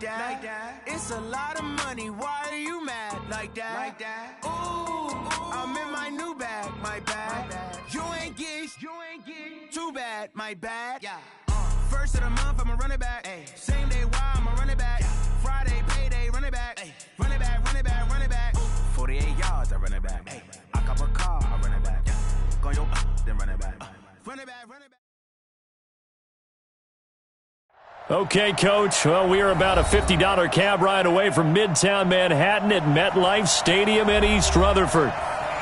that. It's a lot of money. Why are you mad like that? Ooh, I'm in my new bag, my bad. You ain't get too bad, my bad. Yeah. First of the month, I'ma run it back. Ay. Same day, why I'ma run it back. Friday, payday, run it back. Ay. Run it back, run it back, run it back. 48 yards, I run it back. Ay. I cop a car, I run it back. Go yo, then run it back. Run it back, run it back. Okay, Coach. Well, we are about a $50 cab ride away from Midtown Manhattan at MetLife Stadium in East Rutherford.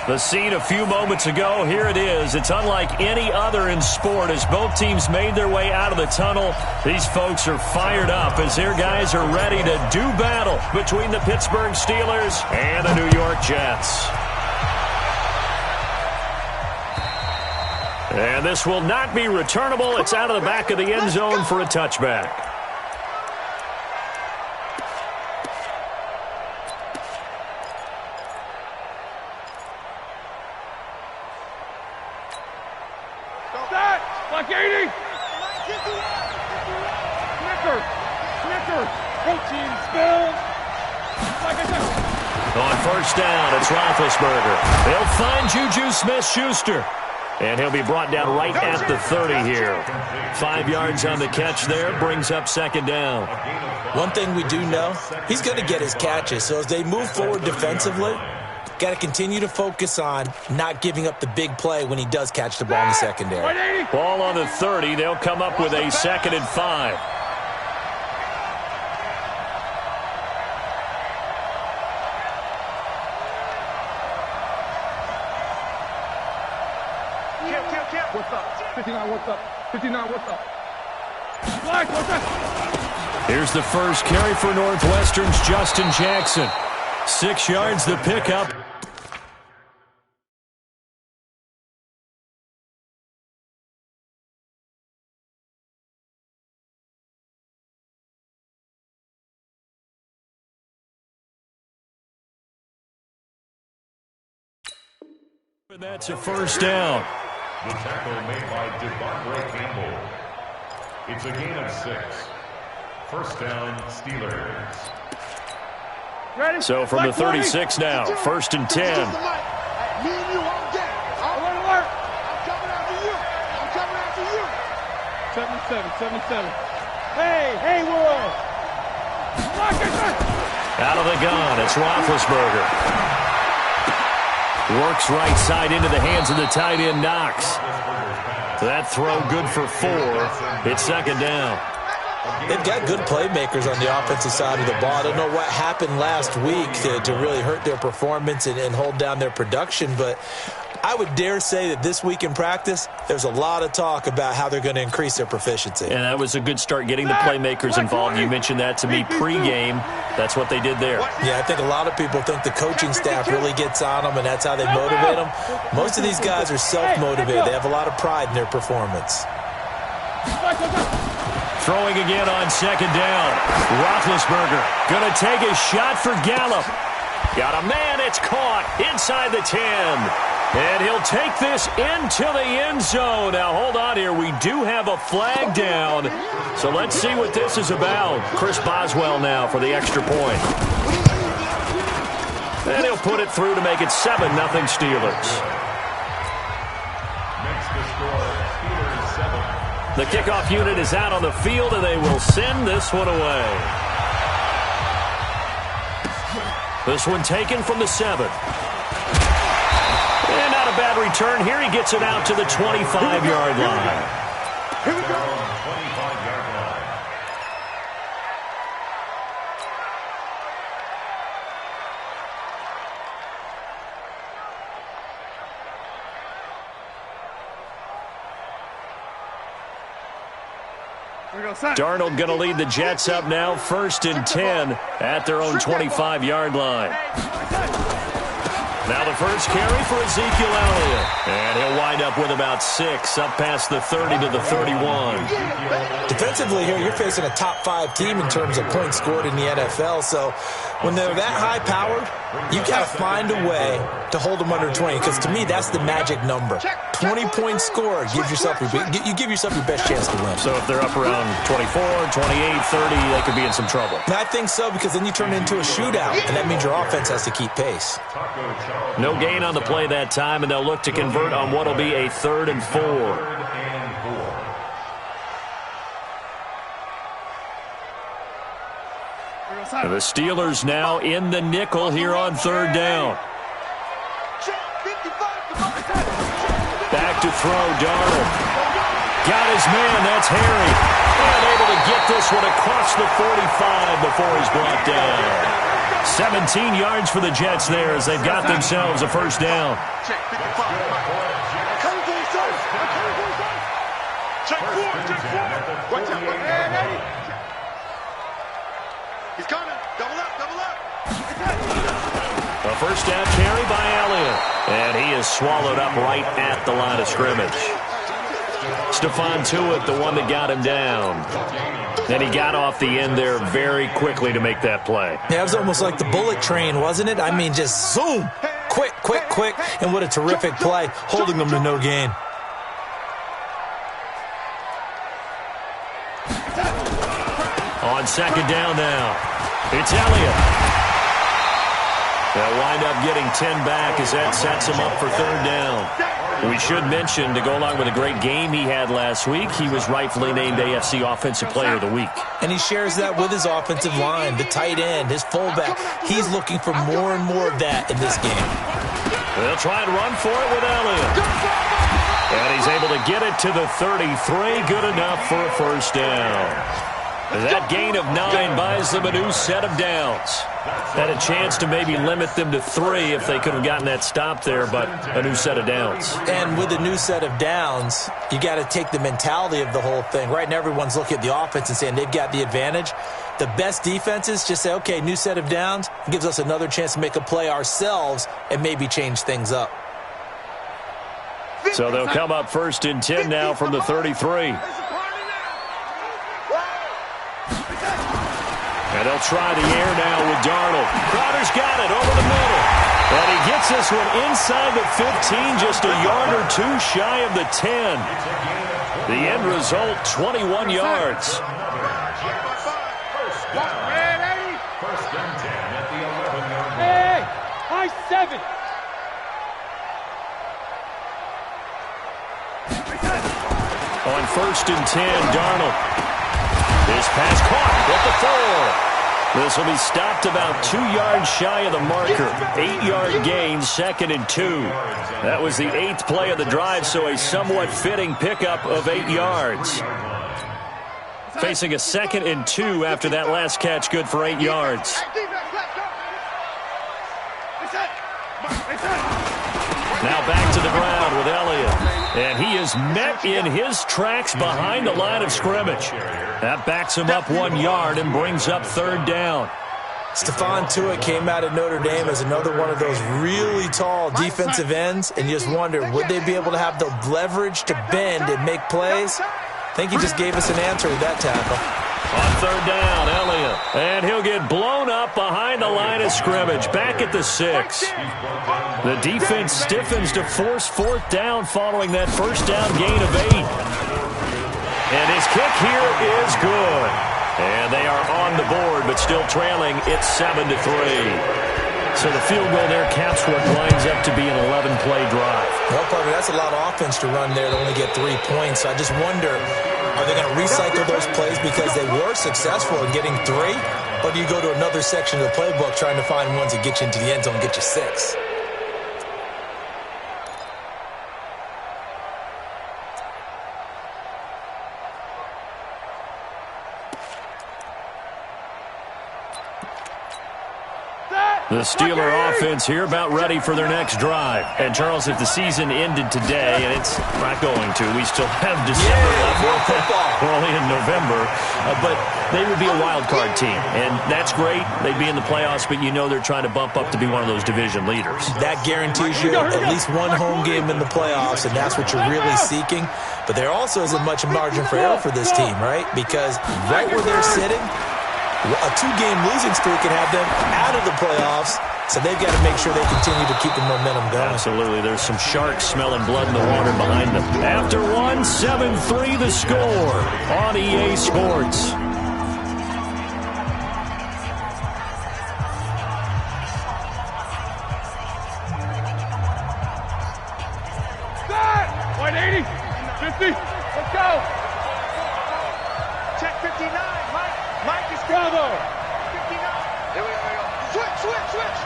The scene a few moments ago, here it is. It's unlike any other in sport as both teams made their way out of the tunnel. These folks are fired up as their guys are ready to do battle between the Pittsburgh Steelers and the New York Jets. And this will not be returnable. It's out of the back of the end zone for a touchback. Like 80. Snicker. Protein spill. On first down, it's Roethlisberger. They'll find Juju Smith-Schuster. And he'll be brought down right at the 30 here. 5 yards on the catch there, brings up second down. One thing we do know, he's going to get his catches. So as they move forward defensively, got to continue to focus on not giving up the big play when he does catch the ball in the secondary. Ball on the 30. They'll come up with a 2nd and 5. What's up? 59, what's up? 59, what's up? Black, what's up? Here's the first carry for Northwestern's Justin Jackson. 6 yards the pickup. And that's a first down. The tackle made by DeVondre Campbell. It's a gain of 6. First down, Steelers. Ready? So from the 36 now, 1st and 10. Me and you all day. Alert. I'm coming after you. 77. Hey, Will. Out of the gun, it's Roethlisberger. Works right side into the hands of the tight end, Knox. That throw good for 4. It's second down. They've got good playmakers on the offensive side of the ball. I don't know what happened last week to really hurt their performance and hold down their production, but I would dare say that this week in practice, there's a lot of talk about how they're going to increase their proficiency. And that was a good start getting the playmakers involved. You mentioned that to me pregame. That's what they did there. Yeah, I think a lot of people think the coaching staff really gets on them, and that's how they motivate them. Most of these guys are self-motivated. They have a lot of pride in their performance. Throwing again on second down. Roethlisberger going to take a shot for Gallup. Got a man, it's caught inside the 10. And he'll take this into the end zone. Now, hold on here. We do have a flag down. So let's see what this is about. Chris Boswell now for the extra point. And he'll put it through to make it 7-0 Steelers. Makes the score Steelers 7. The kickoff unit is out on the field, and they will send this one away. This one taken from the 7. And not a bad return here. He gets it out to the 25-yard line. Here we go. 25-yard line. Darnold going to lead the Jets up now, 1st and 10 at their own 25-yard line. Now the first carry for Ezekiel Elliott. And he'll wind up with about 6, up past the 30 to the 31. Defensively here, you're facing a top 5 team in terms of points scored in the NFL. So when they're that high-powered, You got to find a way to hold them under 20, because to me, that's the magic number. 20-point score gives yourself you give yourself your best chance to win. So if they're up around 24, 28, 30, they could be in some trouble. And I think so, because then you turn it into a shootout, and that means your offense has to keep pace. No gain on the play that time, and they'll look to convert on what will be a 3rd and 4. The Steelers now in the nickel here on 3rd down. Back to throw, Darnold. Got his man, that's Harry. And able to get this one across the 45 before he's brought down. 17 yards for the Jets there as they've got themselves a 1st down. He's coming. Double up, double up. A 1st down carry by Elliott. And he is swallowed up right at the line of scrimmage. Stephon Tuitt, the one that got him down. And he got off the end there very quickly to make that play. Yeah, it was almost like the bullet train, wasn't it? I mean, just zoom. Quick, quick, quick. And what a terrific play, holding them to no gain. On 2nd down now, it's Elliott. They'll wind up getting 10 back as that sets him up for 3rd down. We should mention, to go along with a great game he had last week, he was rightfully named AFC Offensive Player of the Week. And he shares that with his offensive line, the tight end, his fullback. He's looking for more and more of that in this game. They'll try and run for it with Elliott. And he's able to get it to the 33, good enough for a 1st down. That gain of 9 buys them a new set of downs. Had a chance to maybe limit them to 3 if they could have gotten that stop there, but a new set of downs. And with a new set of downs, you got to take the mentality of the whole thing. Right now, everyone's looking at the offense and saying they've got the advantage. The best defenses just say, okay, new set of downs. It gives us another chance to make a play ourselves and maybe change things up. So they'll come up 1st and 10 now from the 33. And they'll try the air now with Darnold. Crowder's got it over the middle. And he gets this one inside the 15, just a yard or 2 shy of the 10. The end result, 21 yards. First and 10 at the 11-yard line. Hey, high 7. On 1st and 10, Darnold. This pass caught at the 4. This will be stopped about 2 yards shy of the marker. 8-yard gain, 2nd and 2. That was the 8th play of the drive, so a somewhat fitting pickup of 8 yards. Facing a 2nd and 2 after that last catch, good for 8 yards. Now back to the ground with Elliott. And he is met in his tracks behind the line of scrimmage. That backs him up 1 yard and brings up 3rd down. Stephon Tuitt came out of Notre Dame as another one of those really tall defensive ends, and you just wonder, would they be able to have the leverage to bend and make plays? I think he just gave us an answer with that tackle. On 3rd down, Elliott. And he'll get blown up behind the line of scrimmage, back at the 6. The defense stiffens to force 4th down following that 1st down gain of 8. And his kick here is good. And they are on the board, but still trailing. It's 7-3. So the field goal there caps what lines up to be an 11-play drive. Well, Parker, that's a lot of offense to run there to only get 3 points. I just wonder, are they going to recycle those plays because they were successful in getting 3? Or do you go to another section of the playbook trying to find ones that get you into the end zone and get you 6? The Steeler offense here about ready for their next drive. And, Charles, if the season ended today, and it's not going to, we still have December left. We're only in November. But they would be a wild card team. And that's great. They'd be in the playoffs, but you know they're trying to bump up to be one of those division leaders. That guarantees you at least one home game in the playoffs, and that's what you're really seeking. But there also isn't much margin for error for this team, right? Because right where they're sitting, a 2-game losing streak can have them out of the playoffs So they've got to make sure they continue to keep the momentum going. Absolutely. There's some sharks smelling blood in the water behind them. After one, 7-3 the score on EA Sports. Set! 180, 50, let's go! Check 59, Mike is Bravo! 59. Here we go. Switch!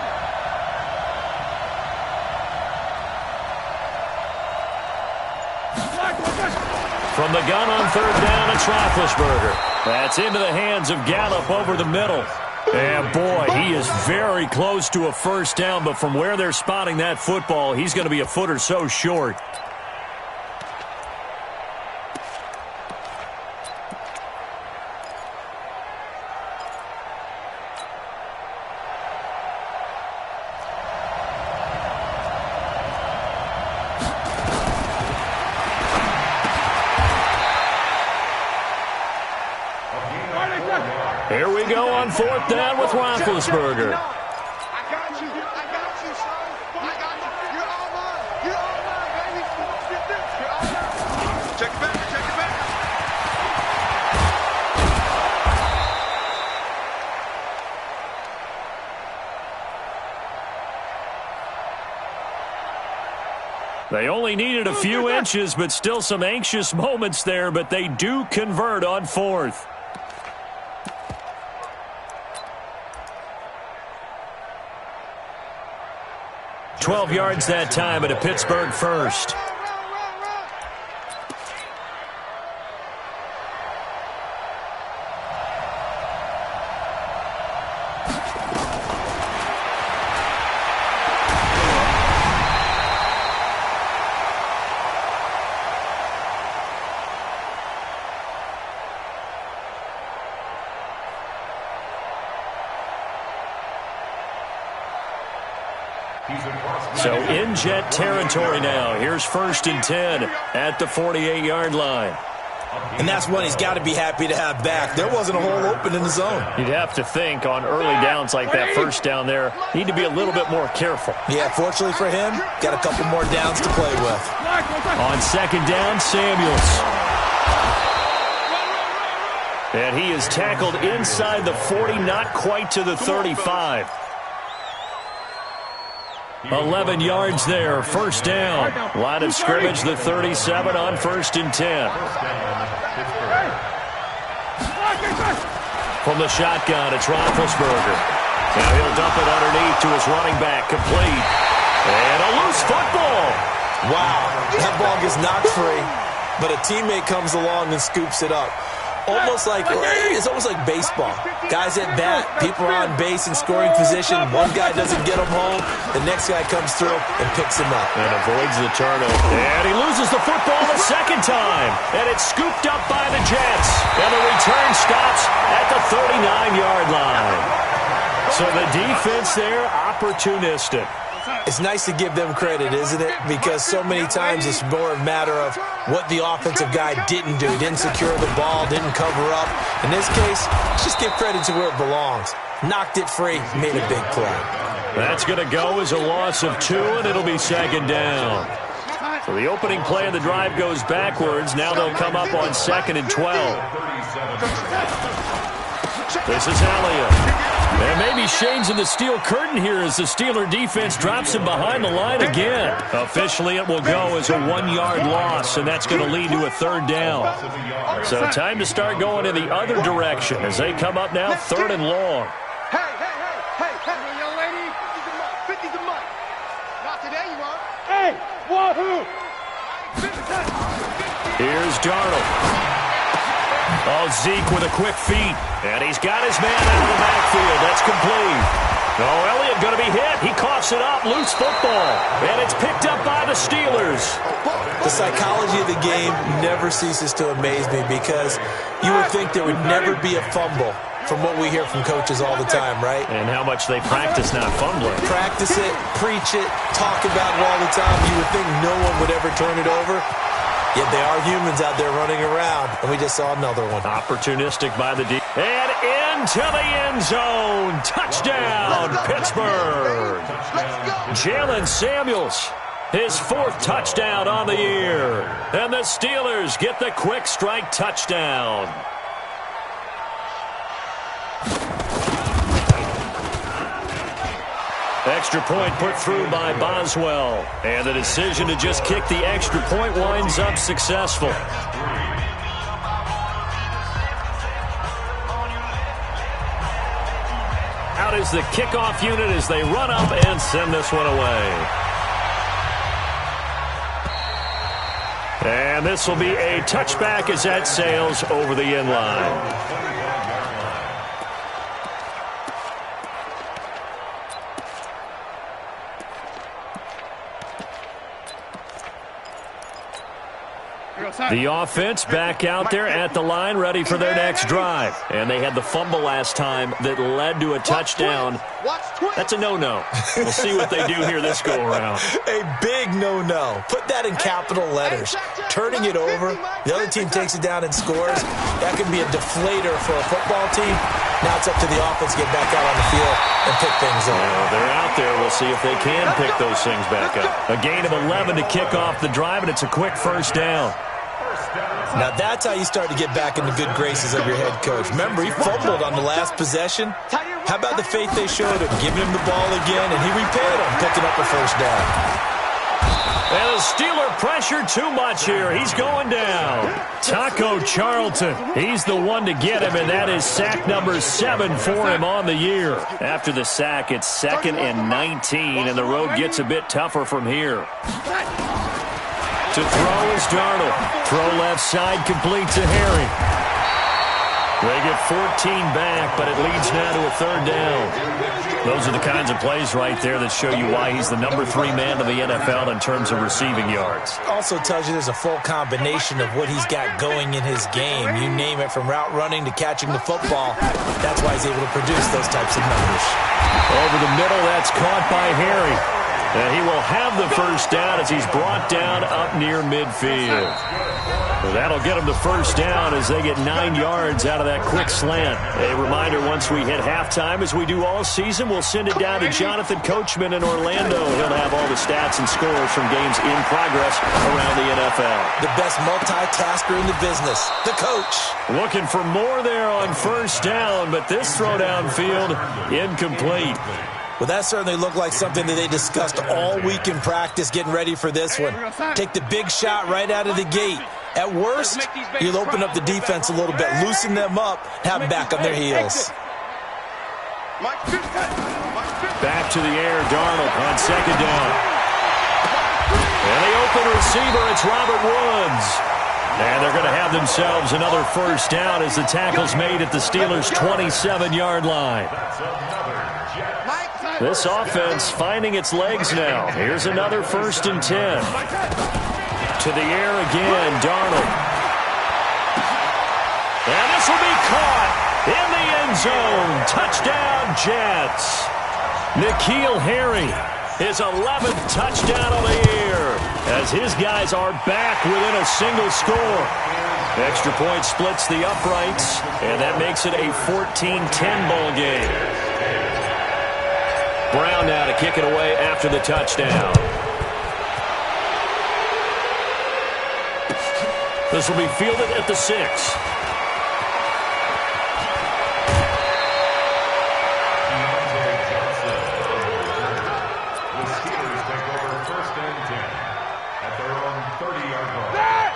From the gun on third down, it's Roethlisberger. That's into the hands of Gallup over the middle. And boy, he is very close to a first down, but from where they're spotting that football, he's going to be a foot or so short. Here we go on fourth down with Roethlisberger. I got you, son. I got you. You're all mine, baby. You're all mine. Check it back. They only needed a few inches, but still some anxious moments there, but they do convert on fourth. $12 yards that time at a Pittsburgh first. So in Jet territory now. Here's 1st and 10 at the 48-yard line. And that's one he's got to be happy to have back. There wasn't a hole open in the zone. You'd have to think on early downs like that first down there, need to be a little bit more careful. Yeah, fortunately for him, got a couple more downs to play with. On second down, Samuels. And he is tackled inside the 40, not quite to the 35. 11 yards there, first down. Line of scrimmage, the 37 on 1st and 10. From the shotgun, it's Roethlisberger. Now he'll dump it underneath to his running back, complete. And a loose football. Wow, that ball gets knocked free, but a teammate comes along and scoops it up. It's almost like baseball. Guys at bat, people are on base in scoring position. One guy doesn't get him home. The next guy comes through and picks him up. And avoids the turnover. And he loses the football the second time. And it's scooped up by the Jets. And the return stops at the 39-yard line. So the defense there, opportunistic. It's nice to give them credit, isn't it? Because so many times it's more a matter of what the offensive guy didn't do. He didn't secure the ball, didn't cover up. In this case, just give credit to where it belongs. Knocked it free, made a big play. That's going to go as a loss of 2, and it'll be second down. So the opening play of the drive goes backwards. Now they'll come up on 2nd and 12. This is Elliott. And maybe Shane's in the steel curtain here as the Steeler defense drops him behind the line again. Officially, it will go as a 1-yard loss, and that's going to lead to a 3rd down. So time to start going in the other direction as they come up now 3rd and long. Hey, young lady, 50's a month. Not today, you are. Hey, wahoo! Here's Darnold. Oh, Zeke with a quick feed. And he's got his man out of the backfield. That's complete. Oh, Elliott going to be hit. He coughs it up. Loose football. And it's picked up by the Steelers. The psychology of the game never ceases to amaze me because you would think there would never be a fumble from what we hear from coaches all the time, right? And how much they practice not fumbling. Practice it, preach it, talk about it all the time. You would think no one would ever turn it over. Yet they are humans out there running around, and we just saw another one. Opportunistic by the D. And into the end zone. Touchdown, Pittsburgh. Jalen Samuels, his 4th touchdown on the year. And the Steelers get the quick strike touchdown. Extra point put through by Boswell. And the decision to just kick the extra point winds up successful. Out is the kickoff unit as they run up and send this one away. And this will be a touchback as that sails over the end line. The offense back out there at the line, ready for their next drive. And they had the fumble last time that led to a touchdown. That's a no-no. We'll see what they do here this go-around. A big no-no. Put that in capital letters. Turning it over, the other team takes it down and scores. That can be a deflator for a football team. Now it's up to the offense to get back out on the field and pick things up. Well, they're out there. We'll see if they can pick those things back up. A gain of 11 to kick off the drive, and it's a quick first down. Now that's how you start to get back in the good graces of your head coach. Remember, he fumbled on the last possession. How about the faith they showed him, giving him the ball again, and he repaired him, picking up a first down. And the Steeler pressure too much here. He's going down. Taco Charlton, he's the one to get him, and that is sack number 7 for him on the year. After the sack, it's 2nd and 19, and the road gets a bit tougher from here. To throw is Darnold. Throw left side, complete to Harry. They get 14 back, but it leads now to a 3rd down. Those are the kinds of plays right there that show you why he's the number 3 man of the NFL in terms of receiving yards. Also tells you there's a full combination of what he's got going in his game. You name it, from route running to catching the football. That's why he's able to produce those types of numbers. Over the middle, that's caught by Harry. And he will have the first down as he's brought down up near midfield. So that'll get him the first down as they get 9 yards out of that quick slant. A reminder, once we hit halftime, as we do all season, we'll send it down to Jonathan Coachman in Orlando. He'll have all the stats and scores from games in progress around the NFL. The best multitasker in the business, the coach. Looking for more there on first down, but this throw downfield incomplete. Well, that certainly looked like something that they discussed all week in practice, getting ready for this one. Take the big shot right out of the gate. At worst, you'll open up the defense a little bit, loosen them up, have them back on their heels. Back to the air, Darnold on 2nd down. And the open receiver, it's Robert Woods. And they're going to have themselves another first down as the tackle's made at the Steelers' 27-yard line. This offense finding its legs now. Here's another 1st and 10. To the air again, Darnold. And this will be caught in the end zone. Touchdown, Jets. N'Keal Harry, his 11th touchdown of the year, as his guys are back within a single score. Extra point splits the uprights, and that makes it a 14-10 ball game. Brown now to kick it away after the touchdown. This will be fielded at the 6.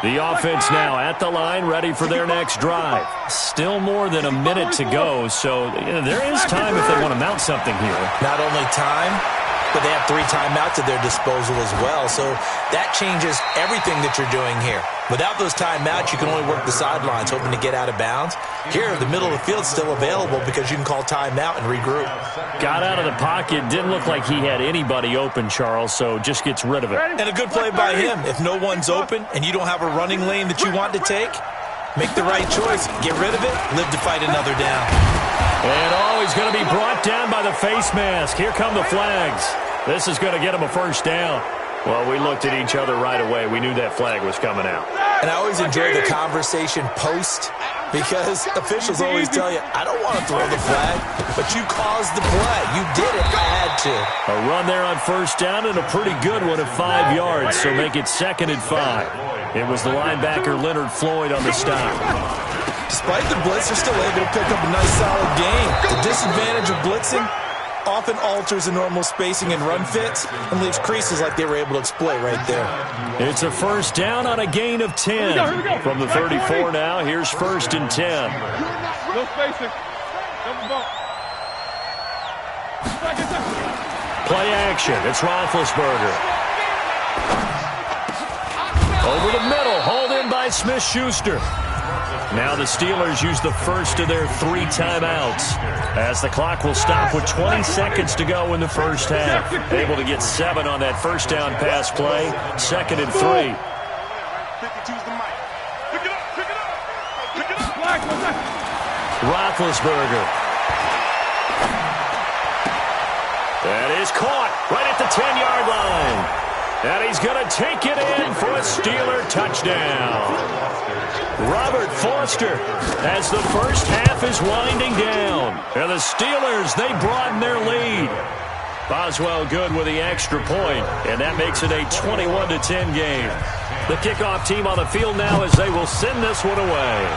The offense now at the line, ready for their next drive. Still more than a minute to go, so there is time if they want to mount something here. Not only time, but they have 3 timeouts at their disposal as well, so that changes everything that you're doing here. Without those timeouts, you can only work the sidelines, hoping to get out of bounds. Here, the middle of the field's still available because you can call timeout and regroup. Got out of the pocket. Didn't look like he had anybody open, Charles, so just gets rid of it. And a good play by him. If no one's open and you don't have a running lane that you want to take, make the right choice. Get rid of it. Live to fight another down. And he's going to be brought down by the face mask. Here come the flags. This is going to get him a first down. Well, we looked at each other right away. We knew that flag was coming out. And I always enjoy the conversation post because officials always tell you, I don't want to throw the flag, but you caused the play. You did it. I had to. A run there on first down and a pretty good one at 5 yards, so make it 2nd and 5. It was the linebacker Leonard Floyd on the stop. Despite the blitz, they're still able to pick up a nice solid gain. The disadvantage of blitzing often alters the normal spacing and run fits and leaves creases like they were able to exploit right there. It's a first down on a gain of 10. From the 34 now, here's 1st and 10. No spacing. Double bump. Play action. It's Roethlisberger. Over the middle, hauled in by Smith-Schuster. Now the Steelers use the first of their 3 timeouts as the clock will stop with 20 seconds to go in the first half. Able to get 7 on that first down pass play. 2nd and 3. Roethlisberger. That is caught right at the 10-yard line. And he's going to take it in for a Steeler touchdown. Robert Foster as the first half is winding down. And the Steelers, they broaden their lead. Boswell good with the extra point, and that makes it a 21-10 game. The kickoff team on the field now as they will send this one away.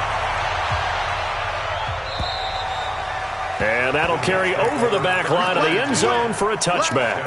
And that'll carry over the back line of the end zone for a touchback.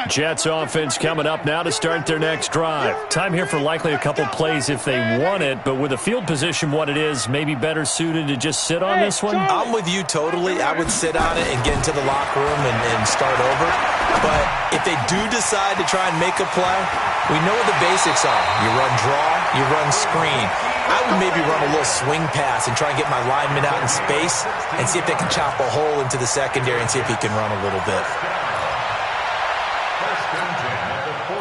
Jets offense coming up now to start their next drive. Time here for likely a couple plays if they want it, but with the field position what it is, maybe better suited to just sit on this one? I'm with you totally. I would sit on it and get into the locker room and start over. But if they do decide to try and make a play, we know what the basics are. You run draw, you run screen. I would maybe run a little swing pass and try and get my lineman out in space and see if they can chop a hole into the secondary and see if he can run a little bit.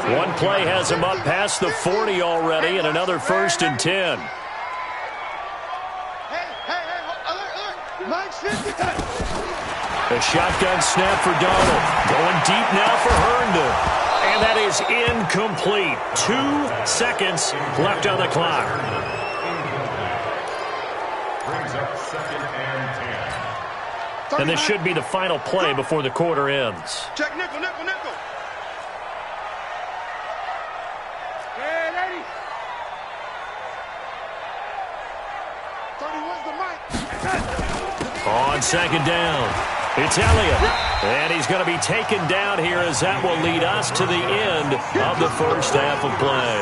One play has him up past the 40 already, and another 1st and 10. A shotgun snap for Donald. Going deep now for Herndon. And that is incomplete. 2 seconds left on the clock. Brings up 2nd and 10. And this should be the final play before the quarter ends. Check nickel, nickel, nickel. On 2nd down, it's Elliott. And he's going to be taken down here as that will lead us to the end of the first half of play.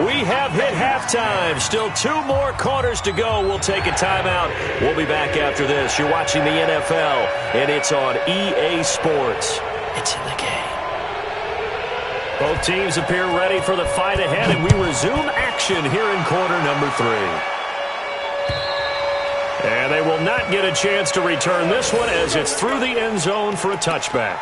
We have hit halftime. Still 2 more quarters to go. We'll take a timeout. We'll be back after this. You're watching the NFL, and it's on EA Sports. It's in the game. Both teams appear ready for the fight ahead, and we resume action here in quarter number 3. And they will not get a chance to return this one as it's through the end zone for a touchback.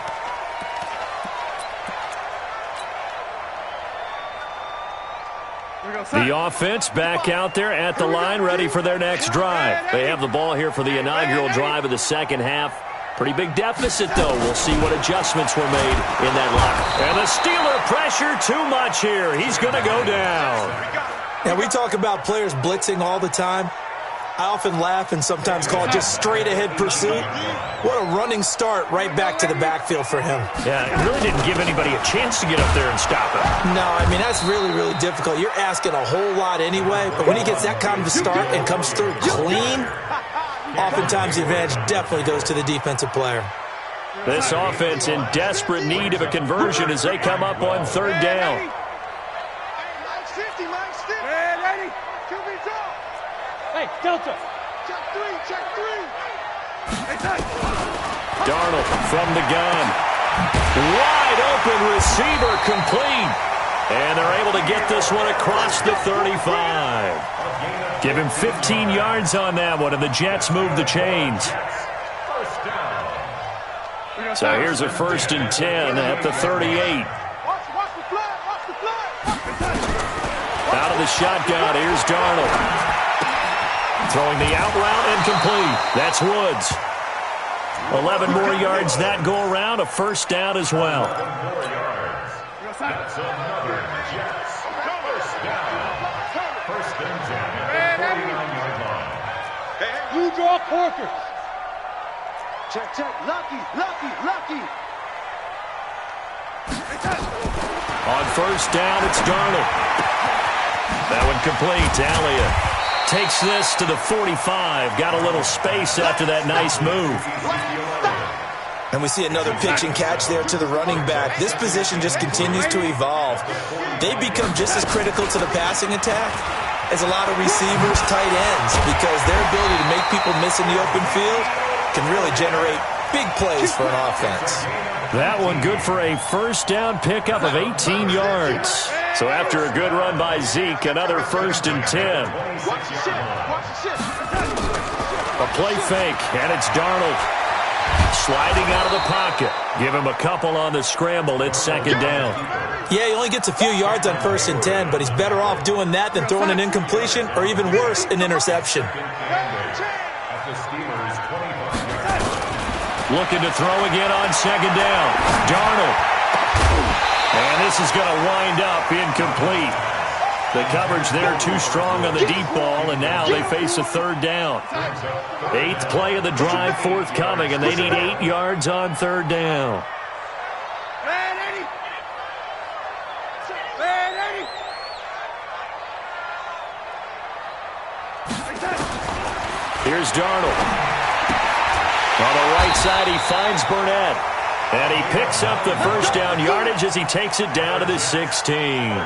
The offense back out there at the line, ready for their next drive. They have the ball here for the inaugural drive of the second half. Pretty big deficit, though. We'll see what adjustments were made in that locker. And the Steeler pressure too much here. He's going to go down. Now, we talk about players blitzing all the time. I often laugh and sometimes call it just straight-ahead pursuit. What a running start right back to the backfield for him. Yeah, it really didn't give anybody a chance to get up there and stop him. No, I mean, that's really, really difficult. You're asking a whole lot anyway, but when he gets that kind of a start and comes through clean, oftentimes the advantage definitely goes to the defensive player. This offense in desperate need of a conversion as they come up on 3rd down. Hey, Delta. Check 3. Darnold from the gun. Wide open receiver complete. And they're able to get this one across the 35. Give him 15 yards on that one, and the Jets move the chains. So here's a 1st and 10 at the 38. Out of the shotgun, here's Darnold. Throwing the out route incomplete. That's Woods. 11 more yards that go around, a 1st down as well. 11 more yards. That's another Jets. 1st down. 1st and 10 at the 49-yard line. You draw corkers. Check, check. Lucky. On 1st down, it's Darnold. That one complete. Elliott takes this to the 45. Got a little space after that nice move. And we see another pitch and catch there to the running back. This position just continues to evolve. They become just as critical to the passing attack as a lot of receivers, tight ends, because their ability to make people miss in the open field can really generate big plays for an offense. That one good for a 1st down pickup of 18 yards. So after a good run by Zeke, another 1st and 10. A play fake, and it's Darnold. Sliding out of the pocket. Give him a couple on the scramble. It's 2nd down. Yeah, he only gets a few yards on 1st and 10, but he's better off doing that than throwing an incompletion or even worse, an interception. Looking to throw again on 2nd down. Darnold. And this is going to wind up incomplete. The coverage there too strong on the deep ball, and now they face a 3rd down. 8th play of the drive forthcoming, and they need 8 yards on 3rd down. Here's Darnold. On the right side, he finds Burnett. And he picks up the 1st down yardage as he takes it down to the 16.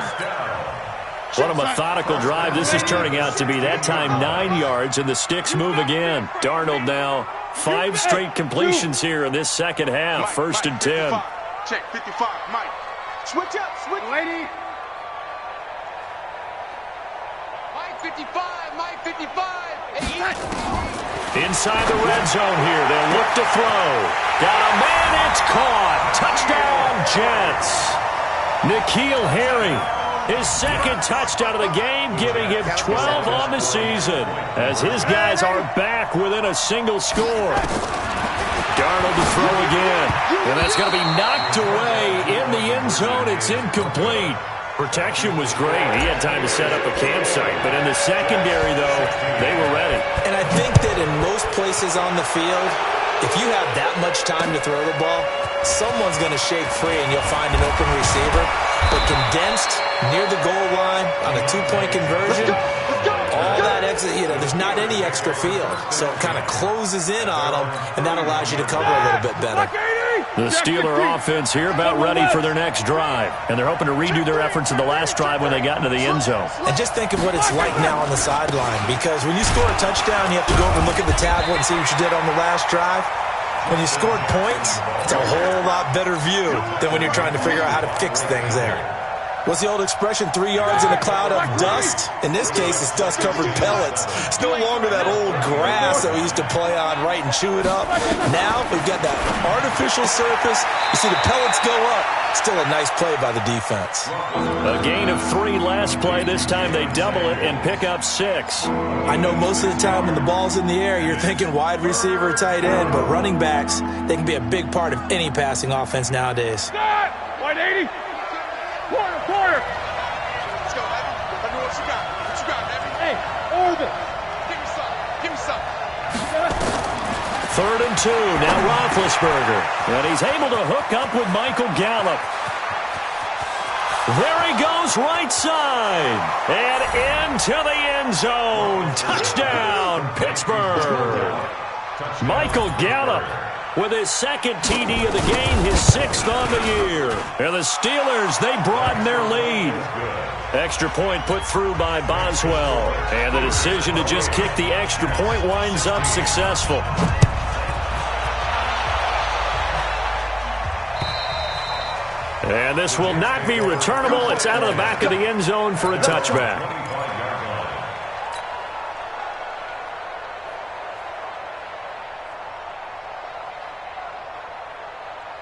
What a methodical drive this is turning out to be. That time 9 yards, and the sticks move again. Darnold now 5 straight completions here in this 2nd half. 1st and 10. Check 55, Mike. Switch up, switch. Lady. Mike 55, Mike 55. Inside the red zone here. They'll look to throw. Got a man. It's caught. Touchdown, Jets. N'Keal Harry. His 2nd touchdown of the game, giving him 12 on the season, as his guys are back within a single score. Darnold to throw again, and that's going to be knocked away in the end zone. It's incomplete. Protection was great. He had time to set up a campsite, but in the secondary, though, they were ready. And I think that in most places on the field, if you have that much time to throw the ball, someone's going to shake free and you'll find an open receiver. But condensed near the goal line on a 2-point conversion, all that extra, there's not any extra field. So it kind of closes in on them, and that allows you to cover a little bit better. The Steeler offense here about ready for their next drive. And they're hoping to redo their efforts in the last drive when they got into the end zone. And just think of what it's like now on the sideline, because when you score a touchdown, you have to go over and look at the tablet and see what you did on the last drive. When you scored points, it's a whole lot better view than when you're trying to figure out how to fix things there. What's the old expression, 3 yards in a cloud of dust? In this case, it's dust-covered pellets. It's no longer that old grass that we used to play on, right, and chew it up. Now we've got that artificial surface. You see the pellets go up. Still a nice play by the defense. A gain of 3 last play. This time they double it and pick up 6. I know most of the time when the ball's in the air, you're thinking wide receiver, tight end, but running backs, they can be a big part of any passing offense nowadays. 180. Quarter. Let's go, baby. Let me know what you got. What you got, baby? Hey, Orville. Give me some. Give me some. 3rd and 2. Now Roethlisberger. And he's able to hook up with Michael Gallup. There he goes, right side. And into the end zone. Touchdown, Pittsburgh. Michael Gallup with his 2nd TD of the game, his 6th on the year. And the Steelers, they broaden their lead. Extra point put through by Boswell. And the decision to just kick the extra point winds up successful. And this will not be returnable. It's out of the back of the end zone for a touchback.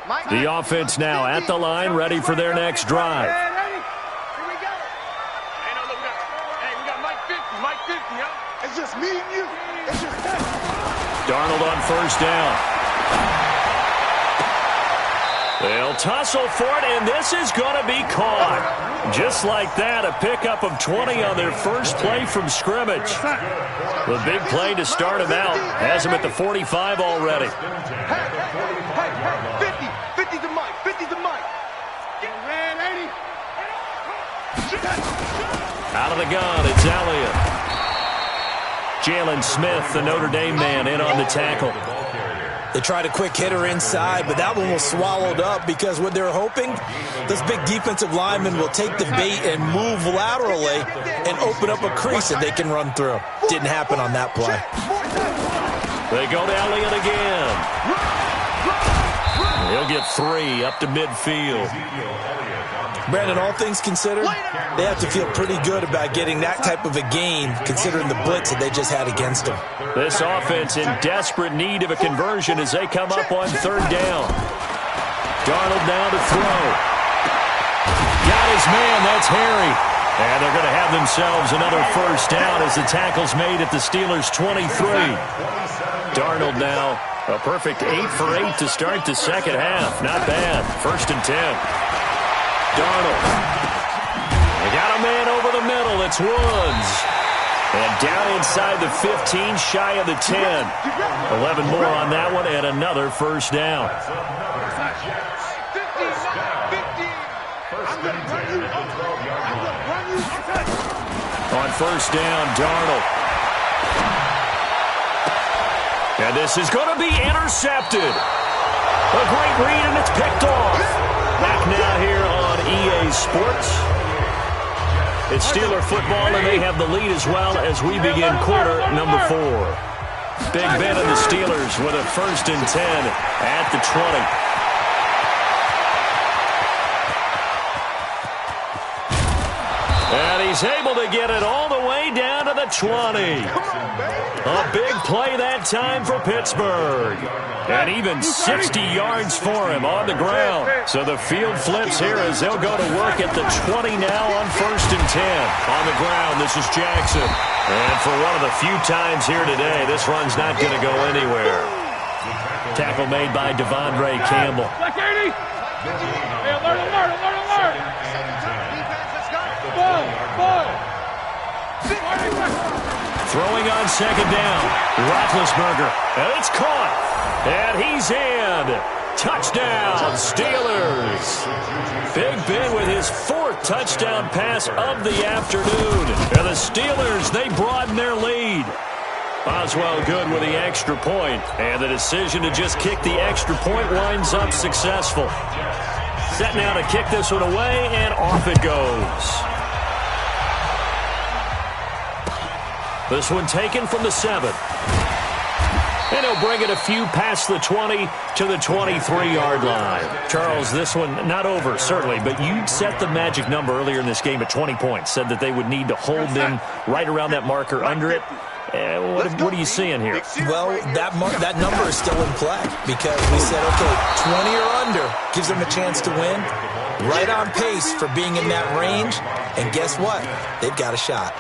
The offense now at the line, ready for their next drive. Here we go. Hey, no, look, we got Mike 50, Mike 50, huh? It's just me and you. It's just that. Darnold on first down. They'll tussle for it, and this is going to be caught. Just like that, a pickup of 20 on their first play from scrimmage. The big play to start him out has him at the 45 already. Hey, 50 to Mike, 50 to Mike. Get ran, 80. Out of the gun, it's Elliott. Jalen Smith, the Notre Dame man, in on the tackle. They tried a quick hitter inside, but that one was swallowed up because what they're hoping, this big defensive lineman will take the bait and move laterally and open up a crease that they can run through. Didn't happen on that play. They go to Elliott again. He'll get 3 up to midfield. Brandon, all things considered, they have to feel pretty good about getting that type of a gain considering the blitz that they just had against them. This offense in desperate need of a conversion as they come up on third down. Darnold now to throw. Got his man, that's Harry. And they're going to have themselves another first down as the tackle's made at the Steelers' 23. Darnold now a perfect 8 for 8 to start the second half. Not bad. 1st and 10. Darnold. They got a man over the middle. It's Woods. And down inside the 15, shy of the 10. 11 more on that one, and another first down. On first down, Darnold. And this is going to be intercepted. A great read, and it's picked off. Back now here on EA Sports. It's Steeler football, and they have the lead as well as we begin quarter number 4. Big Ben and the Steelers with a 1st and 10 at the 20. And he's able to get it all the way down to the 20. A big play that time for Pittsburgh. And even 60 yards for him on the ground. So the field flips here as they'll go to work at the 20 now on 1st and 10. On the ground, this is Jackson. And for one of the few times here today, this run's not going to go anywhere. Tackle made by Devondre Campbell. Black 80. Hey, alert. Throwing on second down. Roethlisberger. And it's caught. And he's in. Touchdown, Steelers. Big Ben with his 4th touchdown pass of the afternoon. And the Steelers, they broaden their lead. Boswell good with the extra point. And the decision to just kick the extra point winds up successful. Set now to kick this one away, and off it goes. This one taken from the 7. And he'll bring it a few past the 20 to the 23-yard line. Charles, this one not over, certainly, but you set the magic number earlier in this game at 20 points. Said that they would need to hold them right around that marker under it. What are you seeing here? Well, that number is still in play because we said, okay, 20 or under gives them a chance to win. Right on pace for being in that range. And guess what? They've got a shot.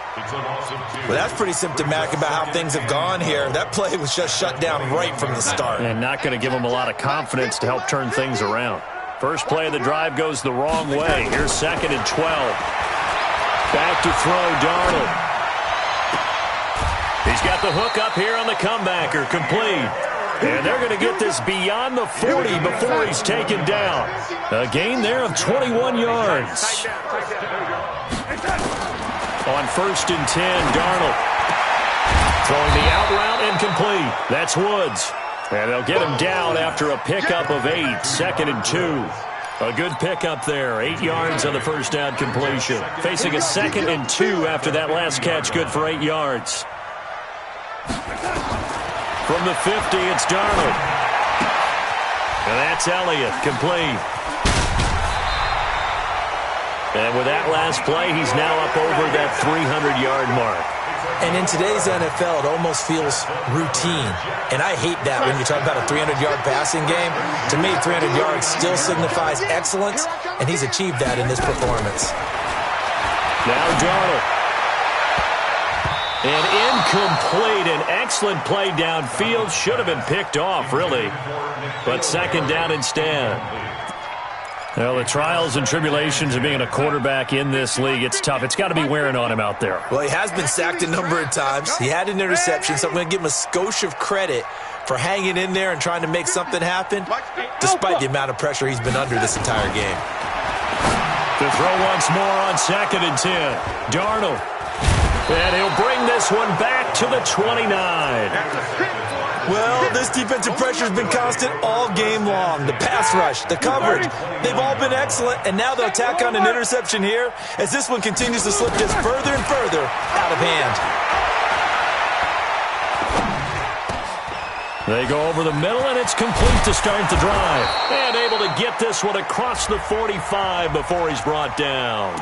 Well, that's pretty symptomatic about how things have gone here. That play was just shut down right from the start. And not going to give them a lot of confidence to help turn things around. First play of the drive goes the wrong way. Here's 2nd and 12. Back to throw, Darnold. He's got the hook up here on the comebacker, complete. And they're going to get this beyond the 40 before he's taken down. A gain there of 21 yards. On 1st and 10, Darnold. Throwing the out route incomplete. That's Woods. And they'll get him down after a pickup of 8. 2nd and 2. A good pickup there. 8 yards on the first down completion. Facing a 2nd and 2 after that last catch. Good for 8 yards. From the 50, it's Darnold. And that's Elliott, complete. And with that last play, he's now up over that 300-yard mark. And in today's NFL, it almost feels routine. And I hate that when you talk about a 300-yard passing game. To me, 300 yards still signifies excellence, and he's achieved that in this performance. Now Darnold. And incomplete. An excellent play downfield. Should have been picked off, really. But second down instead. Well, the trials and tribulations of being a quarterback in this league, it's tough. It's got to be wearing on him out there. Well, he has been sacked a number of times. He had an interception, so I'm going to give him a skosh of credit for hanging in there and trying to make something happen, despite the amount of pressure he's been under this entire game. To throw once more on 2nd and 10. Darnold. And he'll bring this one back to the 29. Well, this defensive pressure has been constant all game long. The pass rush, the coverage, they've all been excellent, and now they'll tack on an interception here as this one continues to slip just further and further out of hand. They go over the middle, and it's complete to start the drive. And able to get this one across the 45 before he's brought down.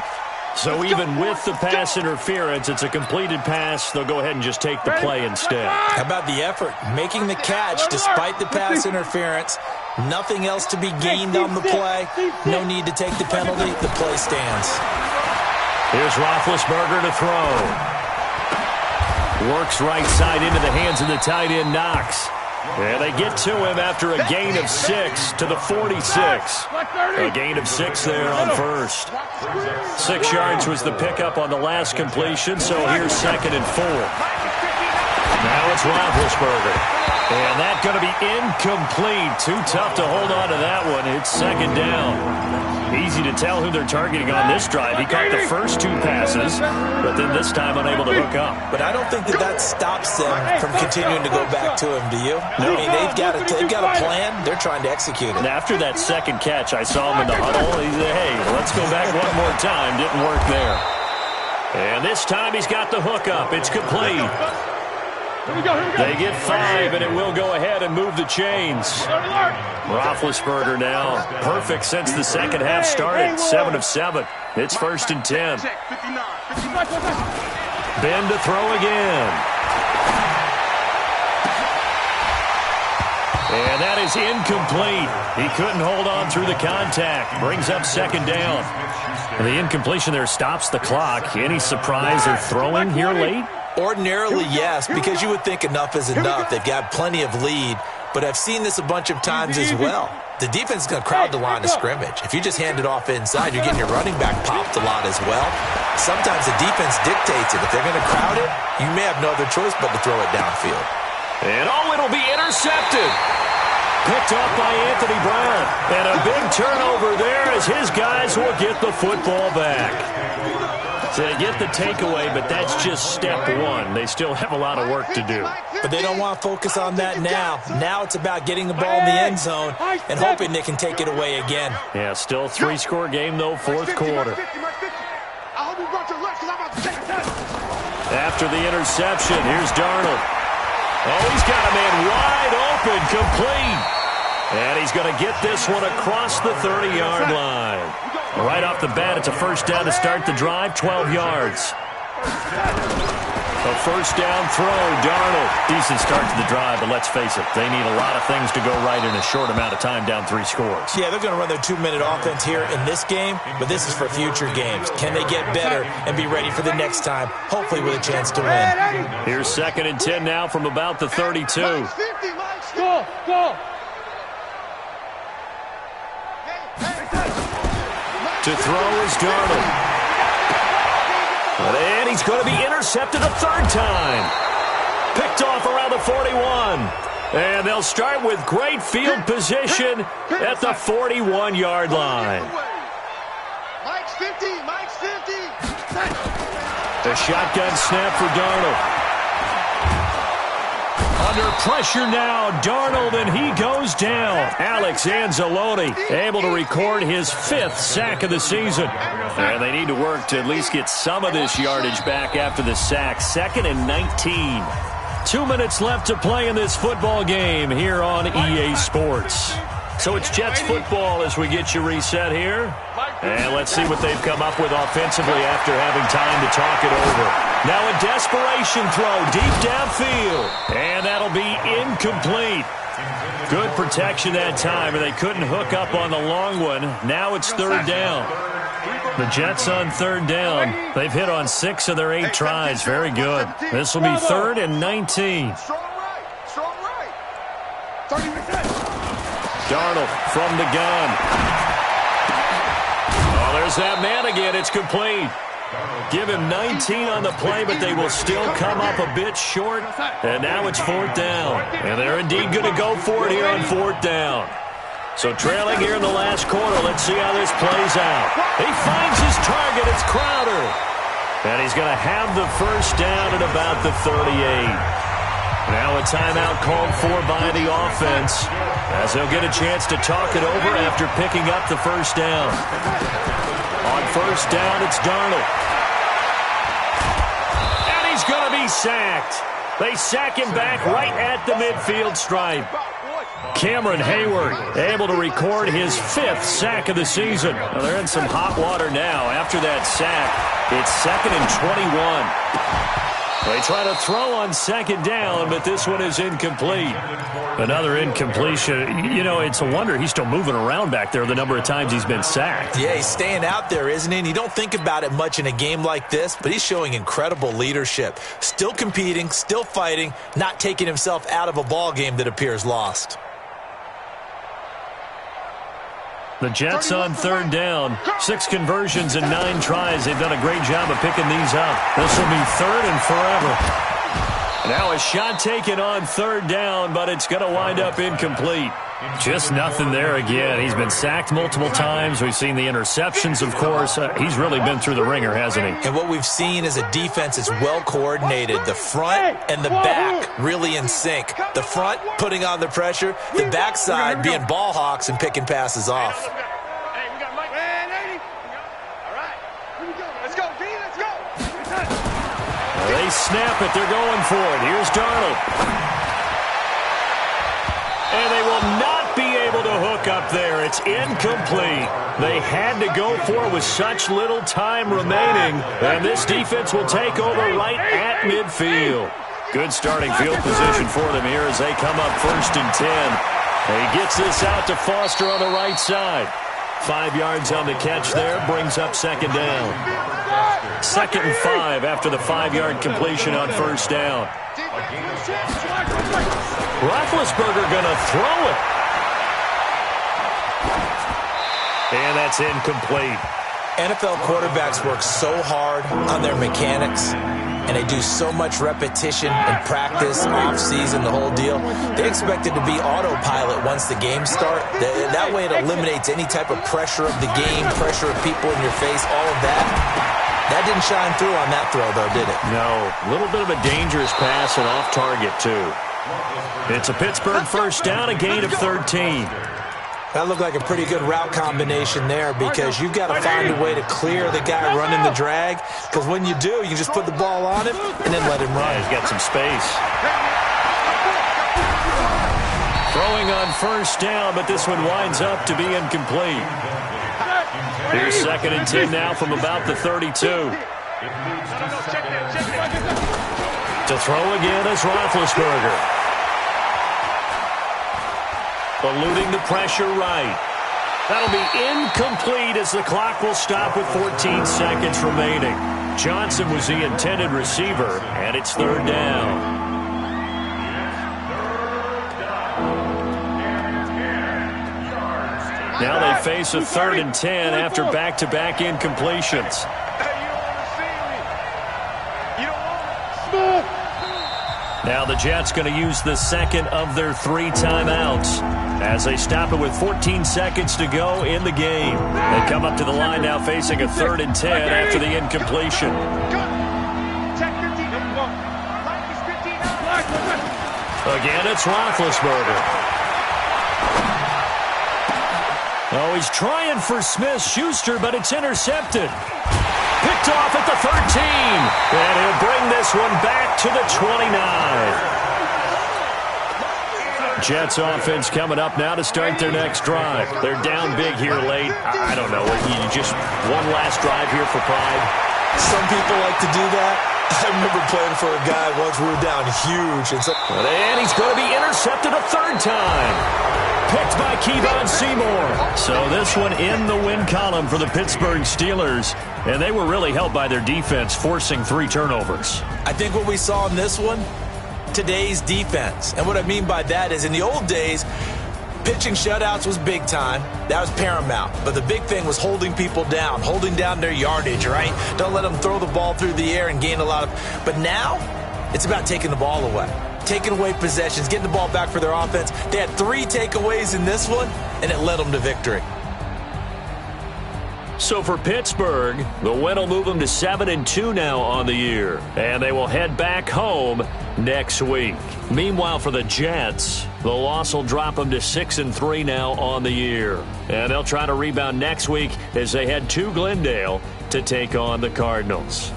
So even with the pass interference, it's a completed pass. They'll go ahead and just take the play instead. How about the effort? Making the catch despite the pass interference. Nothing else to be gained on the play. No need to take the penalty. The play stands. Here's Roethlisberger to throw. Works right side into the hands of the tight end, Knox. And they get to him after a gain of 6 to the 46. A gain of 6 there on first. 6 yards was the pickup on the last completion, so here's 2nd and 4. Now it's Roethlisberger. And that's going to be incomplete. Too tough to hold on to that one. It's 2nd down. Easy to tell who they're targeting on this drive. He caught the first 2 passes, but then this time unable to hook up. But I don't think that stops them from continuing to go back to him, do you? No. I mean, they've got a plan. They're trying to execute it. And after that second catch, I saw him in the huddle. He said, hey, let's go back one more time. Didn't work there. And this time he's got the hookup. It's complete. They get 5, and it will go ahead and move the chains. Roethlisberger now perfect since the second half started. 7 of 7. It's 1st and 10. Ben to throw again. And that is incomplete. He couldn't hold on through the contact. Brings up 2nd down. And the incompletion there stops the clock. Any surprise of throwing here late? Ordinarily, yes, because you would think enough is enough. They've got plenty of lead, but I've seen this a bunch of times as well. The defense is going to crowd the line of scrimmage. If you just hand it off inside, you're getting your running back popped a lot as well. Sometimes the defense dictates it. If they're going to crowd it, you may have no other choice but to throw it downfield. And it'll be intercepted. Picked up by Anthony Brown. And a big turnover there as his guys will get the football back. So they get the takeaway, but that's just step 1. They still have a lot of work to do. But they don't want to focus on that now. Now it's about getting the ball in the end zone and hoping they can take it away again. Yeah, still 3-score game, though, 4th quarter. After the interception, here's Darnold. Oh, he's got a man wide open, complete. And he's going to get this one across the 30-yard line. Right off the bat, it's a 1st down to start the drive, 12 yards. A 1st down throw, Darnold. Decent start to the drive, but let's face it, they need a lot of things to go right in a short amount of time, down 3 scores. Yeah, they're going to run their 2-minute offense here in this game, but this is for future games. Can they get better and be ready for the next time, hopefully with a chance to win? Here's 2nd and 10 now from about the 32. Go! To throw is Darnold. And he's going to be intercepted a 3rd time. Picked off around the 41. And they'll start with great field position at the 41-yard line. Mike's 50. The shotgun snap for Darnold. Under pressure now, Darnold, and he goes down. Alex Anzalone able to record his 5th sack of the season. And they need to work to at least get some of this yardage back after the sack. 2nd and 19. 2 minutes left to play in this football game here on EA Sports. So it's Jets football as we get you reset here. And let's see what they've come up with offensively after having time to talk it over. Now a desperation throw deep downfield. And that'll be incomplete. Good protection that time, and they couldn't hook up on the long one. Now it's third down. The Jets on third down. They've hit on 6 of their 8 tries. Very good. This will be 3rd and 19. Strong right. 30%. Darnold from the gun. Oh, there's that man again. It's complete. Give him 19 on the play, but they will still come up a bit short. And now it's 4th down. And they're indeed going to go for it here on 4th down. So trailing here in the last quarter, let's see how this plays out. He finds his target. It's Crowder. And he's going to have the first down at about the 38. Now a timeout called for by the offense, as they'll get a chance to talk it over after picking up the first down. On first down, it's Darnold. And he's going to be sacked. They sack him back right at the midfield stripe. Cameron Hayward able to record his 5th sack of the season. Well, they're in some hot water now. After that sack, it's 2nd and 21. They try to throw on 2nd down, but this one is incomplete. Another incompletion. You know, it's a wonder he's still moving around back there the number of times he's been sacked. Yeah, he's staying out there, isn't he? And you don't think about it much in a game like this, but he's showing incredible leadership. Still competing, still fighting, not taking himself out of a ball game that appears lost. The Jets on third down. 6 conversions and 9 tries. They've done a great job of picking these up. This will be 3rd and forever. Now a shot taken on 3rd down, but it's going to wind up incomplete. Just nothing there again. He's been sacked multiple times. We've seen the interceptions, of course. He's really been through the ringer, hasn't he? And what we've seen is a defense that's well coordinated. The front and the back really in sync. The front putting on the pressure. The backside being ball hawks and picking passes off. They snap it. They're going for it. Here's Darnold. And they will not be able to hook up there. It's incomplete. They had to go for it with such little time remaining. And this defense will take over right at midfield. Good starting field position for them here as they come up 1st and 10. And he gets this out to Foster on the right side. 5 yards on the catch there, brings up 2nd down. 2nd and 5 after the 5-yard completion on 1st down. Roethlisberger going to throw it. And that's incomplete. NFL quarterbacks work so hard on their mechanics, and they do so much repetition and practice, off-season, the whole deal. They expect it to be autopilot once the games start. That way it eliminates any type of pressure of the game, pressure of people in your face, all of that. That didn't shine through on that throw, though, did it? No. A little bit of a dangerous pass and off target, too. It's a Pittsburgh first down, a gain of 13. That looked like a pretty good route combination there, because you've got to find a way to clear the guy running the drag, because when you do, you just put the ball on him and then let him run. Yeah, he's got some space. Throwing on first down, but this one winds up to be incomplete. Here's 2nd and 10 now from about the 32. To throw again is Roethlisberger. Eluding the pressure right. That'll be incomplete as the clock will stop with 14 seconds remaining. Johnson was the intended receiver, and it's 3rd down. Now they face a 3rd and 10 after back-to-back incompletions. Now the Jets going to use the 2nd of their 3 timeouts as they stop it with 14 seconds to go in the game. They come up to the line now facing a 3rd and 10 after the incompletion. Again, it's Roethlisberger. Oh, he's trying for Smith-Schuster, but it's intercepted. Picked off at the 13. And he'll bring this one back to the 29. Jets offense coming up now to start their next drive. They're down big here late. I don't know. You just one last drive here for pride. Some people like to do that. I remember playing for a guy once we were down huge. And he's going to be intercepted a third time. Picked by Kevon Seymour. So this one in the win column for the Pittsburgh Steelers. And they were really helped by their defense, forcing 3 turnovers. I think what we saw in this one, today's defense. And what I mean by that is in the old days, pitching shutouts was big time. That was paramount. But the big thing was holding people down, holding down their yardage, right? Don't let them throw the ball through the air and gain a lot of... But now, it's about taking the ball away. Taking away possessions, getting the ball back for their offense. They had 3 takeaways in this one, and it led them to victory. So for Pittsburgh, the win will move them to 7-2 now on the year. And they will head back home next week. Meanwhile, for the Jets, the loss will drop them to 6-3 now on the year. And they'll try to rebound next week as they head to Glendale to take on the Cardinals.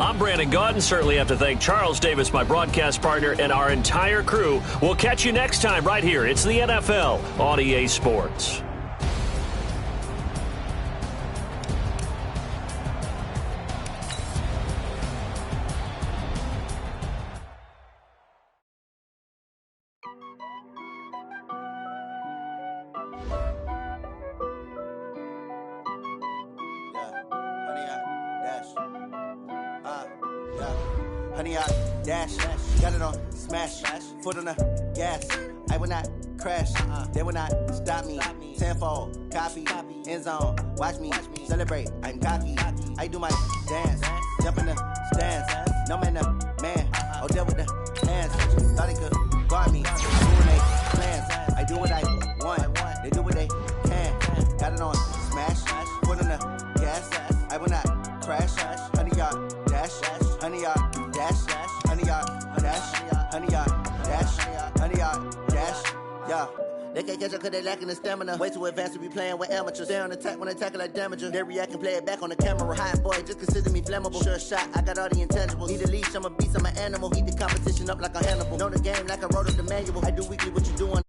I'm Brandon Gaudin. Certainly have to thank Charles Davis, my broadcast partner, and our entire crew. We'll catch you next time right here. It's the NFL on EA Sports. Honey, I dash, got it on smash, foot on the gas. I will not crash, they will not stop me. Tenfold, copy, end zone, watch me celebrate. I'm cocky, I do my dance, jump in the stands. No man, the man, oh, deal with the hands. Thought they could guard me. I do what they plans, I do what I want. They do what they can. Got it on smash, foot on the gas. I will not crash, honey, y'all dash, honey, y'all. Honey, yeah. They can't catch up cause they lacking the stamina. Way too advanced to be playing with amateurs. They on attack when they tackle like damager. They react and play it back on the camera. Hot boy, just consider me flammable. Sure shot, I got all the intangibles. Need a leash, I'm a beast, I'm an animal. Heat the competition up like a Hannibal. Know the game like I wrote up the manual. I do weekly what you doing.